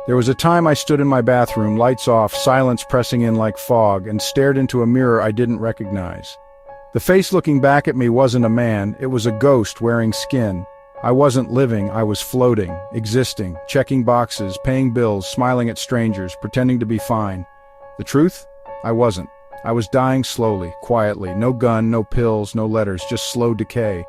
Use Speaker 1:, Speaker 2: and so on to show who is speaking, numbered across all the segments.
Speaker 1: There was a time I stood in my bathroom, lights off, silence pressing in like fog, and stared into a mirror I didn't recognize. The face looking back at me wasn't a man, it was a ghost wearing skin. I wasn't living, I was floating, existing, checking boxes, paying bills, smiling at strangers, pretending to be fine. The truth? I wasn't. I was dying slowly, quietly, no gun, no pills, no letters, just slow decay.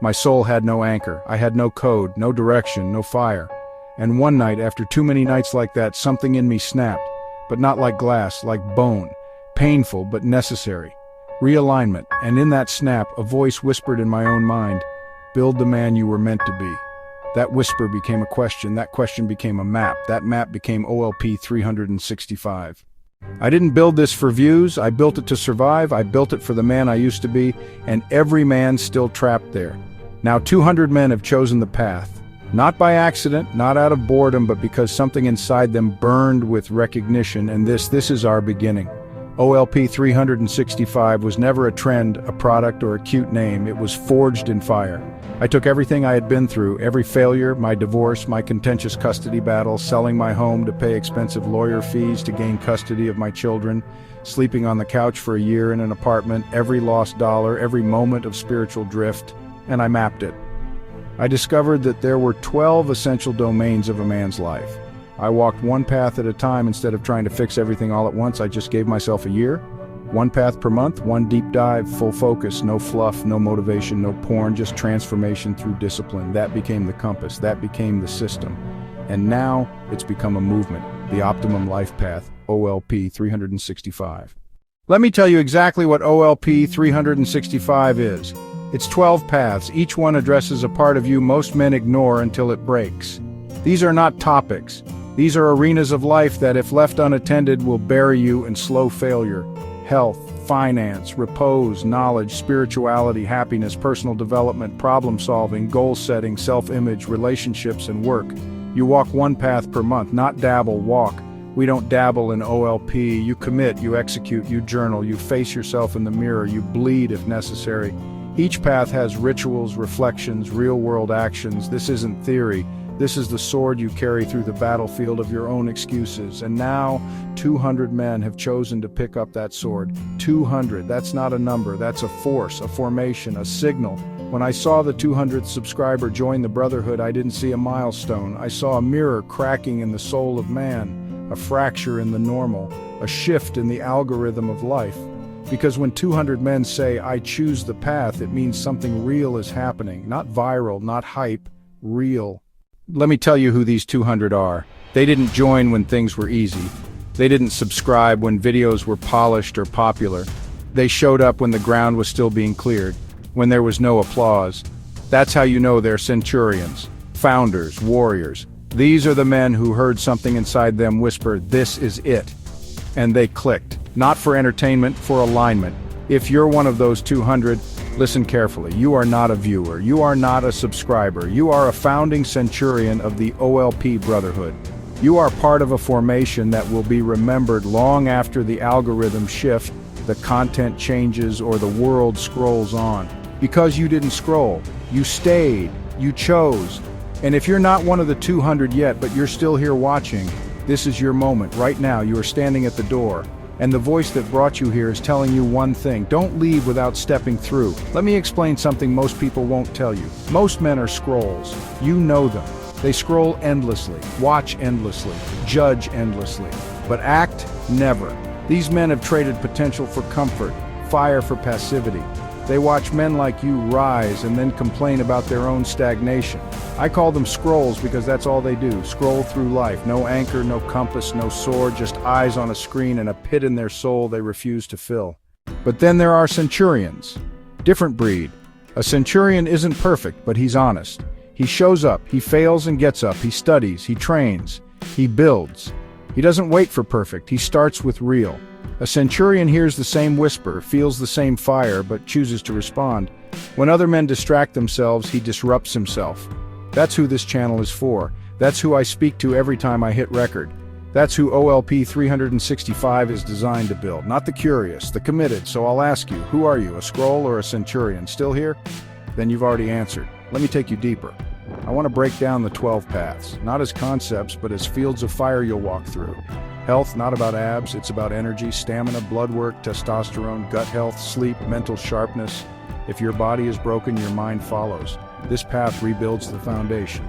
Speaker 1: My soul had no anchor, I had no code, no direction, no fire. And one night, after too many nights like that, something in me snapped, but not like glass, like bone, painful but necessary. Realignment, and in that snap, a voice whispered in my own mind, "Build the man you were meant to be." That whisper became a question, that question became a map, that map became OLP 365. I didn't build this for views, I built it to survive, I built it for the man I used to be, and every man still trapped there. Now 200 men have chosen the path. Not by accident, not out of boredom, but because something inside them burned with recognition, and this is our beginning. OLP 365 was never a trend, a product, or a cute name. It was forged in fire. I took everything I had been through, every failure, my divorce, my contentious custody battle, selling my home to pay expensive lawyer fees to gain custody of my children, sleeping on the couch for a year in an apartment, every lost dollar, every moment of spiritual drift, and I mapped it. I discovered that there were 12 essential domains of a man's life. I walked one path at a time instead of trying to fix everything all at once. I just gave myself a year. One path per month, one deep dive, full focus, no fluff, no motivation, no porn, just transformation through discipline. That became the compass, that became the system. And now it's become a movement, the Optimum Life Path, OLP 365. Let me tell you exactly what OLP 365 is. It's 12 paths, each one addresses a part of you most men ignore until it breaks. These are not topics. These are arenas of life that, if left unattended, will bury you in slow failure. Health, finance, repose, knowledge, spirituality, happiness, personal development, problem solving, goal setting, self-image, relationships, and work. You walk one path per month, not dabble, walk. We don't dabble in OLP. You commit, you execute, you journal, you face yourself in the mirror, you bleed if necessary. Each path has rituals, reflections, real-world actions. This isn't theory. This is the sword you carry through the battlefield of your own excuses. And now, 200 men have chosen to pick up that sword. 200, that's not a number, that's a force, a formation, a signal. When I saw the 200th subscriber join the Brotherhood, I didn't see a milestone. I saw a mirror cracking in the soul of man, a fracture in the normal, a shift in the algorithm of life. Because when 200 men say, "I choose the path," it means something real is happening. Not viral, not hype, real. Let me tell you who these 200 are. They didn't join when things were easy. They didn't subscribe when videos were polished or popular. They showed up when the ground was still being cleared, when there was no applause. That's how you know they're Centurions, founders, warriors. These are the men who heard something inside them whisper, "This is it." And they clicked. Not for entertainment, for alignment. If you're one of those 200, listen carefully. You are not a viewer. You are not a subscriber. You are a founding Centurion of the OLP Brotherhood. You are part of a formation that will be remembered long after the algorithm shift, the content changes, or the world scrolls on. Because you didn't scroll. You stayed. You chose. And if you're not one of the 200 yet, but you're still here watching, this is your moment. Right now, you are standing at the door. And the voice that brought you here is telling you one thing: don't leave without stepping through. Let me explain something most people won't tell you. Most men are scrolls. You know them. They scroll endlessly, watch endlessly, judge endlessly. But act? Never. These men have traded potential for comfort, fire for passivity. They watch men like you rise and then complain about their own stagnation. I call them scrolls because that's all they do, scroll through life. No anchor, no compass, no sword, just eyes on a screen and a pit in their soul they refuse to fill. But then there are Centurions. Different breed. A Centurion isn't perfect, but he's honest. He shows up, he fails and gets up, he studies, he trains, he builds. He doesn't wait for perfect, he starts with real. A Centurion hears the same whisper, feels the same fire, but chooses to respond. When other men distract themselves, he disrupts himself. That's who this channel is for. That's who I speak to every time I hit record. That's who OLP 365 is designed to build. Not the curious, the committed. So I'll ask you, who are you, a scroll or a Centurion? Still here? Then you've already answered. Let me take you deeper. I want to break down the 12 paths, not as concepts, but as fields of fire you'll walk through. Health, not about abs, it's about energy, stamina, blood work, testosterone, gut health, sleep, mental sharpness. If your body is broken, your mind follows. This path rebuilds the foundation.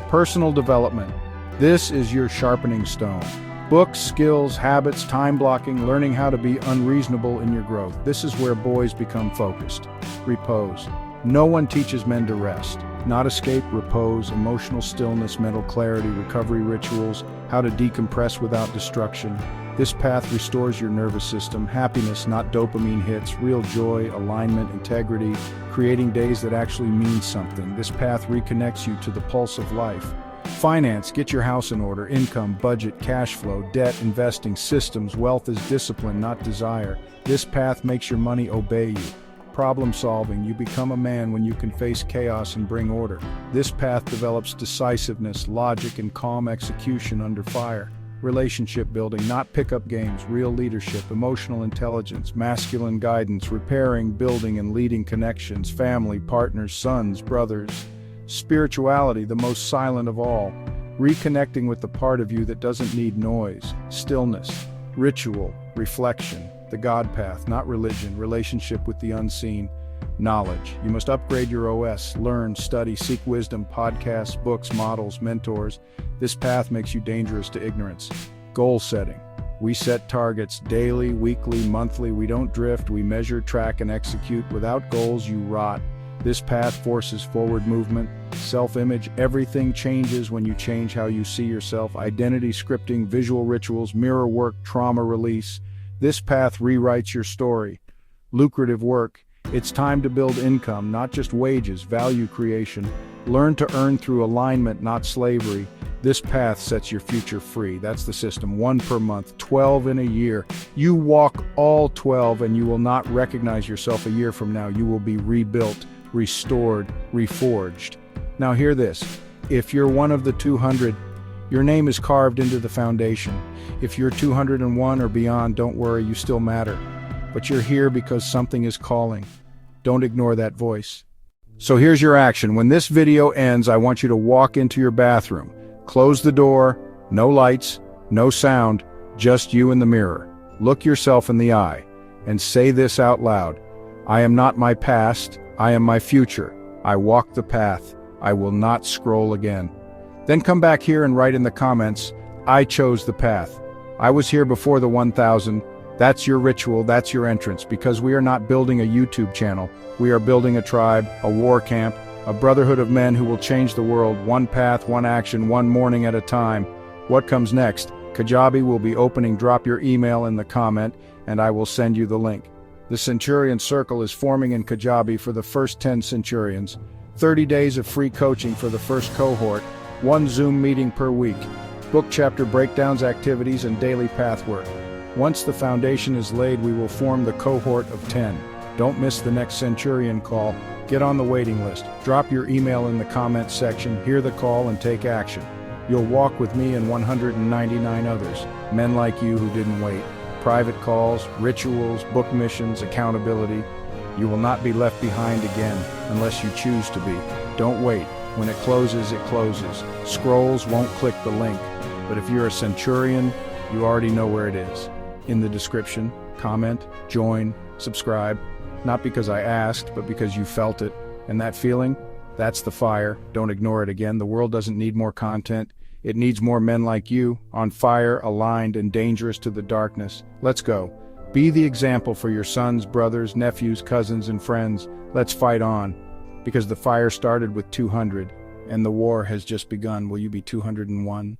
Speaker 1: Personal development. This is your sharpening stone. Books, skills, habits, time blocking, learning how to be unreasonable in your growth. This is where boys become focused. Repose. No one teaches men to rest. Not escape, repose, emotional stillness, mental clarity, recovery rituals, how to decompress without destruction. This path restores your nervous system, happiness, not dopamine hits, real joy, alignment, integrity, creating days that actually mean something. This path reconnects you to the pulse of life. Finance, get your house in order, income, budget, cash flow, debt, investing, systems, wealth is discipline, not desire. This path makes your money obey you. Problem solving, you become a man when you can face chaos and bring order. This path develops decisiveness, logic, and calm execution under fire. Relationship building, not pickup games, real leadership, emotional intelligence, masculine guidance, repairing, building, and leading connections, family, partners, sons, brothers. Spirituality, the most silent of all, reconnecting with the part of you that doesn't need noise, stillness, ritual, reflection, the God path, not religion, relationship with the unseen, knowledge. You must upgrade your OS, learn, study, seek wisdom, podcasts, books, models, mentors. This path makes you dangerous to ignorance. Goal setting. We set targets daily, weekly, monthly. We don't drift, we measure, track, and execute. Without goals, you rot. This path forces forward movement, self-image. Everything changes when you change how you see yourself. Identity scripting, visual rituals, mirror work, trauma release. This path rewrites your story. Lucrative work. It's time to build income, not just wages, value creation. Learn to earn through alignment, not slavery. This path sets your future free. That's the system. 1 per month, 12 in a year. You walk all 12 and you will not recognize yourself a year from now. You will be rebuilt, restored, reforged. Now hear this. If you're one of the 200, your name is carved into the foundation. If you're 201 or beyond, don't worry, you still matter. But you're here because something is calling. Don't ignore that voice. So here's your action. When this video ends, I want you to walk into your bathroom. Close the door, no lights, no sound, just you in the mirror. Look yourself in the eye and say this out loud. I am not my past, I am my future. I walk the path. I will not scroll again. Then come back here and write in the comments, I chose the path. I was here before the 1000. That's your ritual, that's your entrance, because we are not building a YouTube channel. We are building a tribe, a war camp, a brotherhood of men who will change the world, one path, one action, one morning at a time. What comes next? Kajabi will be opening. Drop your email in the comment, and I will send you the link. The Centurion Circle is forming in Kajabi for the first 10 Centurions. 30 days of free coaching for the first cohort, 1 Zoom meeting per week, book chapter breakdowns, activities, and daily path work. Once the foundation is laid, we will form the cohort of 10. Don't miss the next Centurion call. Get on the waiting list. Drop your email in the comments section, hear the call, and take action. You'll walk with me and 199 others, men like you who didn't wait. Private calls, rituals, book missions, accountability. You will not be left behind again unless you choose to be. Don't wait. When it closes, it closes. Scrolls won't click the link. But if you're a Centurion, you already know where it is. In the description, comment, join, subscribe. Not because I asked, but because you felt it. And that feeling, that's the fire. Don't ignore it again. The world doesn't need more content. It needs more men like you, on fire, aligned, and dangerous to the darkness. Let's go. Be the example for your sons, brothers, nephews, cousins, and friends. Let's fight on. Because the fire started with 200, and the war has just begun. Will you be 201?